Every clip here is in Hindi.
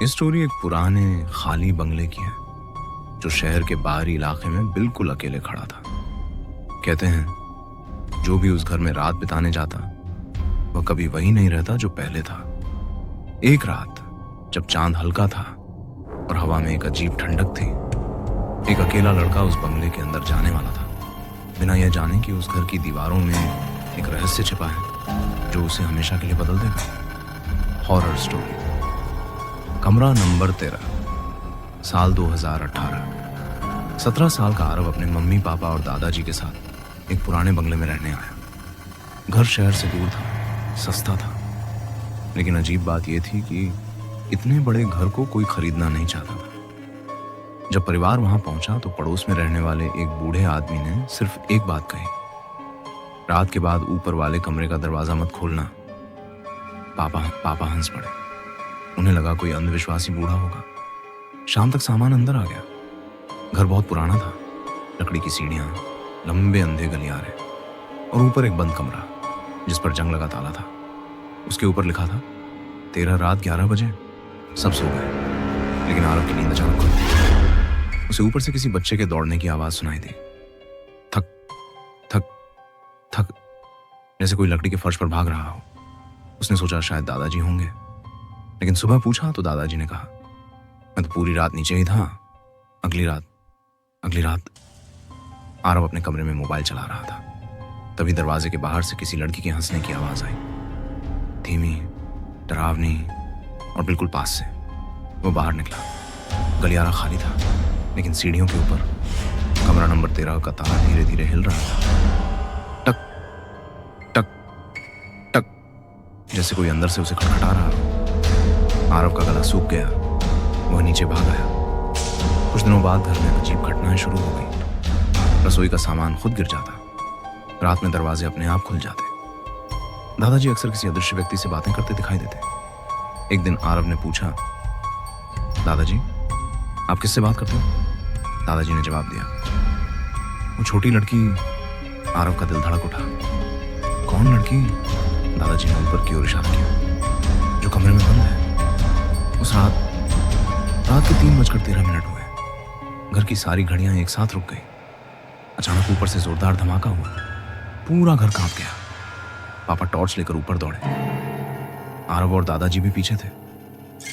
ये स्टोरी एक पुराने खाली बंगले की है जो शहर के बाहरी इलाके में बिल्कुल अकेले खड़ा था। कहते हैं जो भी उस घर में रात बिताने जाता वह कभी वही नहीं रहता जो पहले था। एक रात जब चांद हल्का था और हवा में एक अजीब ठंडक थी, एक अकेला लड़का उस बंगले के अंदर जाने वाला था, बिना यह जाने कि उस घर की दीवारों में एक रहस्य छिपा है जो उसे हमेशा के लिए बदल देगा। Horror story. कमरा नंबर 13, साल 2018। 17 साल का आरव अपने मम्मी पापा और दादाजी के साथ एक पुराने बंगले में रहने आया। घर शहर से दूर था, सस्ता था, लेकिन अजीब बात यह थी कि इतने बड़े घर को कोई खरीदना नहीं चाहता था। जब परिवार वहां पहुंचा तो पड़ोस में रहने वाले एक बूढ़े आदमी ने सिर्फ एक बात कही, रात के बाद ऊपर वाले कमरे का दरवाजा मत खोलना। पापा हंस पड़े। उन्हें लगा कोई अंधविश्वासी बूढ़ा होगा। शाम तक सामान अंदर आ गया। घर बहुत पुराना था, लकड़ी की सीढ़ियां, लंबे अंधे गलियारे और ऊपर एक बंद कमरा जिस पर जंग लगा ताला था। उसके ऊपर लिखा था 13 रात 11 बजे। सब सो गए, लेकिन आरव की नींद अचानक खुल गई। उसे ऊपर से किसी बच्चे के दौड़ने की आवाज सुनाई दी। थक थक थक, जैसे कोई लकड़ी के फर्श पर भाग रहा हो। उसने सोचा शायद दादाजी होंगे, लेकिन सुबह पूछा तो दादाजी ने कहा मैं तो पूरी रात नीचे ही था। अगली रात आरव अपने कमरे में मोबाइल चला रहा था। तभी दरवाजे के बाहर से किसी लड़की के हंसने की आवाज आई, धीमी, डरावनी और बिल्कुल पास से। वो बाहर निकला। गलियारा खाली था, लेकिन सीढ़ियों के ऊपर कमरा नंबर 13 का ताला धीरे धीरे हिल रहा था। टक टक टक, जैसे कोई अंदर से उसे खटखटा रहा हो। आरव का गला सूख गया। वह नीचे भाग आया। कुछ दिनों बाद घर में अजीब घटनाएं शुरू हो गई। रसोई का सामान खुद गिर जाता, रात में दरवाजे अपने आप खुल जाते। दादाजी अक्सर किसी अदृश्य व्यक्ति से बातें करते दिखाई देते। एक दिन आरव ने पूछा, दादाजी आप किससे बात करते हो? दादाजी ने जवाब दिया, वो छोटी लड़की। आरव का दिल धड़क उठा। कौन लड़की? दादाजी ने ऊपर की ओर इशारा किया, जो कमरे में बंद है। उस रात के 3:13 हुए। घर की सारी घड़ियां एक साथ रुक गई। अचानक ऊपर से जोरदार धमाका हुआ। पूरा घर कांप गया। पापा टॉर्च लेकर ऊपर दौड़े। आरव और दादाजी भी पीछे थे।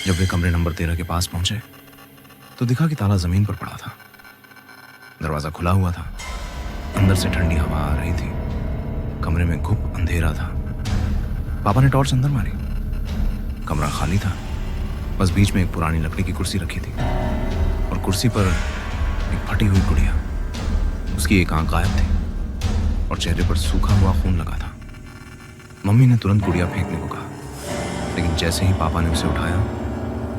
जब वे कमरे नंबर 13 के पास पहुंचे तो दिखा कि ताला जमीन पर पड़ा था। दरवाजा खुला हुआ था। अंदर से ठंडी हवा आ रही थी। कमरे में घुप अंधेरा था। पापा ने टॉर्च अंदर मारी। कमरा खाली था। बस बीच में एक पुरानी लकड़ी की कुर्सी रखी थी और कुर्सी पर एक फटी हुई गुड़िया। उसकी एक आंख गायब थी और चेहरे पर सूखा हुआ खून लगा था। मम्मी ने तुरंत गुड़िया फेंकने को कहा, लेकिन जैसे ही पापा ने उसे उठाया,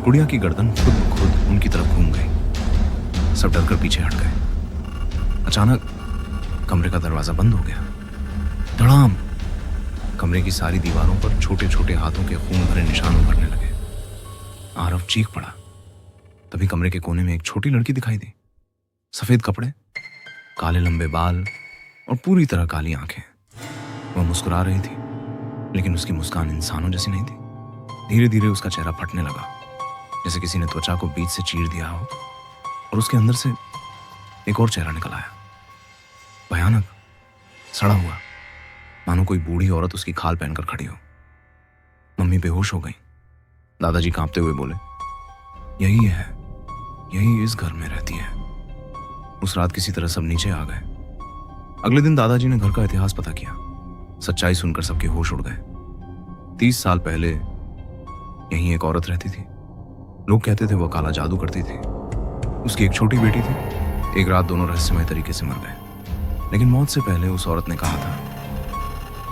गुड़िया की गर्दन खुद ब खुद उनकी तरफ घूम गई। सब डरकर पीछे हट गए। अचानक कमरे का दरवाजा बंद हो गया। धड़ाम! कमरे की सारी दीवारों पर छोटे छोटे हाथों के खून भरे निशान उभरने लगे। आरव चीख पड़ा। तभी कमरे के कोने में एक छोटी लड़की दिखाई दी। सफेद कपड़े, काले लंबे बाल और पूरी तरह काली आंखें। वह मुस्कुरा रही थी, लेकिन उसकी मुस्कान इंसानों जैसी नहीं थी। धीरे धीरे उसका चेहरा फटने लगा, जैसे किसी ने त्वचा को बीच से चीर दिया हो और उसके अंदर से एक और चेहरा निकल आया। भयानक, सड़ा हुआ, मानो कोई बूढ़ी औरत उसकी खाल पहनकर खड़ी हो। मम्मी बेहोश हो गई। दादाजी कांपते हुए बोले, यही इस घर में रहती है। उस रात किसी तरह सब नीचे आ गए। अगले दिन दादाजी ने घर का इतिहास पता किया। सच्चाई सुनकर सबके होश उड़ गए। 30 साल पहले यहीं एक औरत रहती थी। लोग कहते थे वह काला जादू करती थी। उसकी एक छोटी बेटी थी। एक रात दोनों रहस्यमय तरीके से मर गए, लेकिन मौत से पहले उस औरत ने कहा था,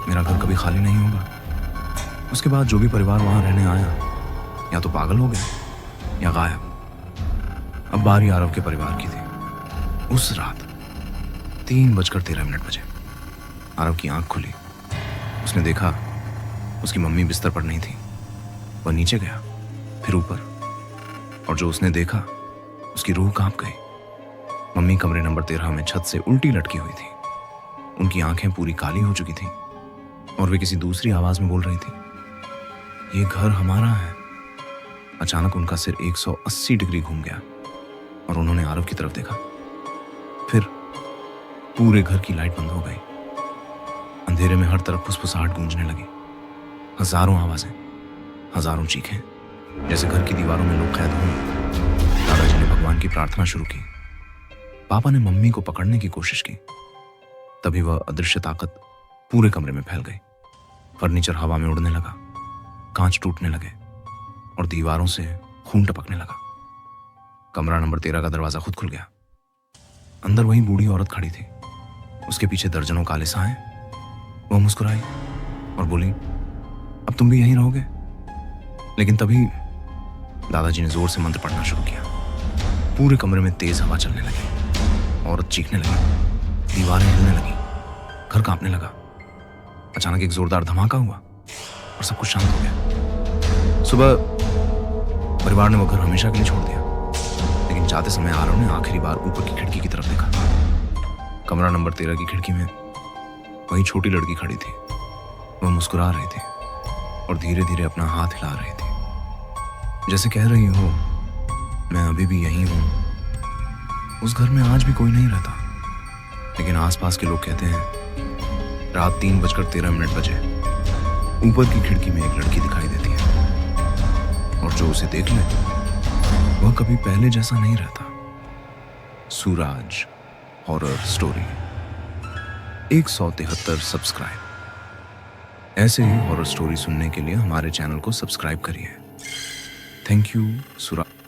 मेरा घर कभी खाली नहीं होगा। उसके बाद जो भी परिवार वहां रहने आया या तो पागल हो गए या गायब। अब बारी आरव के परिवार की थी। उस रात 3:13 बजे आरव की आंख खुली। उसने देखा उसकी मम्मी बिस्तर पर नहीं थी। वह नीचे गया, फिर ऊपर, और जो उसने देखा उसकी रूह कांप गई। मम्मी कमरे नंबर 13 में छत से उल्टी लटकी हुई थी। उनकी आंखें पूरी काली हो चुकी थीं और वे किसी दूसरी आवाज में बोल रही थी, ये घर हमारा है, अचानक उनका सिर 180 डिग्री घूम गया और उन्होंने आरव की तरफ देखा। फिर पूरे घर की लाइट बंद हो गई। अंधेरे में हर तरफ फुसफुसाहट गूंजने लगी। हजारों आवाजें, हजारों चीखें, जैसे घर की दीवारों में लोग कैद हों। दादाजी ने भगवान की प्रार्थना शुरू की। पापा ने मम्मी को पकड़ने की कोशिश की। तभी वह अदृश्य ताकत पूरे कमरे में फैल गई। फर्नीचर हवा में उड़ने लगा, कांच टूटने लगे और दीवारों से खून टपकने लगा। कमरा नंबर 13 का दरवाजा खुद खुल गया। अंदर वही बूढ़ी औरत खड़ी थी, उसके पीछे दर्जनों काले साए। वह मुस्कुराई और बोली, अब तुम भी यहीं रहोगे? लेकिन तभी दादाजी ने जोर से मंत्र पढ़ना शुरू किया। पूरे कमरे में तेज हवा चलने लगी। औरत चीखने लगी, दीवारें हिलने लगी, घर कांपने लगा। अचानक एक जोरदार धमाका हुआ और सब कुछ शांत हो गया। सुबह परिवार ने वो घर हमेशा के लिए छोड़ दिया, लेकिन जाते समय आरव ने आखिरी बार ऊपर की खिड़की की तरफ देखा। कमरा नंबर 13 की खिड़की में वही छोटी लड़की खड़ी थी। वह मुस्कुरा रही थी और धीरे धीरे अपना हाथ हिला रही थी, जैसे कह रही हो, मैं अभी भी यहीं हूं। उस घर में आज भी कोई नहीं रहता, लेकिन आसपास के लोग कहते हैं रात 3:13 बजे ऊपर की खिड़की में एक लड़की दिखाई देती है और जो उसे देख ले वह कभी पहले जैसा नहीं रहता। सूरज हॉरर स्टोरी 173 सब्सक्राइब। ऐसे ही हॉरर स्टोरी सुनने के लिए हमारे चैनल को सब्सक्राइब करिए। Thank you Suraj.